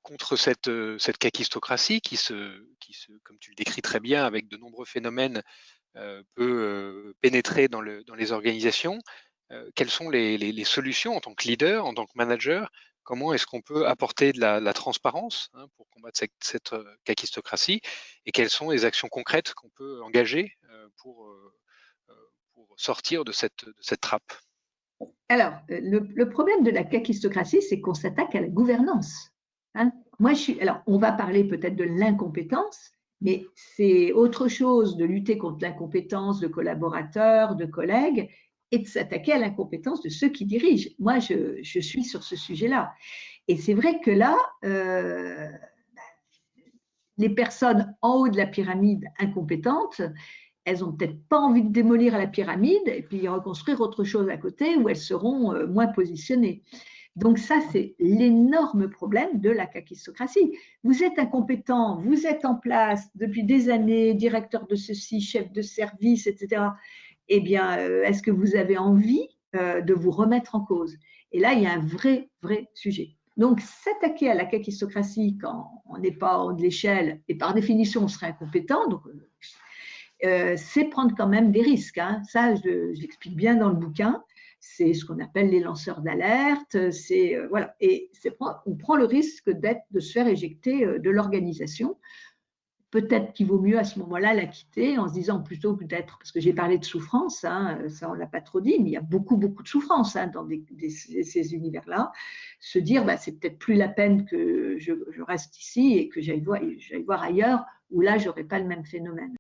contre cette kakistocratie comme tu le décris très bien, avec de nombreux phénomènes, peut pénétrer dans les organisations. Quelles sont les solutions en tant que leader, en tant que manager? Comment est-ce qu'on peut apporter de la transparence, hein, pour combattre cette kakistocratie? Et quelles sont les actions concrètes qu'on peut engager heu, pour sortir de cette trappe? Alors, le problème de la kakistocratie, c'est qu'on s'attaque à la gouvernance, hein. Alors, on va parler peut-être de l'incompétence, mais c'est autre chose de lutter contre l'incompétence de collaborateurs, de collègues, et de s'attaquer à l'incompétence de ceux qui dirigent. Moi, je suis sur ce sujet-là. Et c'est vrai que là, les personnes en haut de la pyramide incompétentes, elles n'ont peut-être pas envie de démolir la pyramide et puis reconstruire autre chose à côté où elles seront moins positionnées. Donc ça, c'est l'énorme problème de la kakistocratie. Vous êtes incompétent, vous êtes en place depuis des années, directeur de ceci, chef de service, etc. Eh bien, est-ce que vous avez envie de vous remettre en cause? Et là, il y a un vrai, vrai sujet. Donc, s'attaquer à la kakistocratie quand on n'est pas en haut de l'échelle, et par définition, on serait incompétent, donc c'est prendre quand même des risques, hein. Ça, je l'explique bien dans le bouquin. C'est ce qu'on appelle les lanceurs d'alerte. Voilà. Et on prend le risque de se faire éjecter de l'organisation. Peut-être qu'il vaut mieux à ce moment-là la quitter en se disant plutôt peut-être, parce que j'ai parlé de souffrance, hein, ça on ne l'a pas trop dit, mais il y a beaucoup, beaucoup de souffrance, hein, dans ces univers-là. Se dire, bah, c'est peut-être plus la peine que je reste ici et que j'aille voir ailleurs, où là, je n'aurai pas le même phénomène.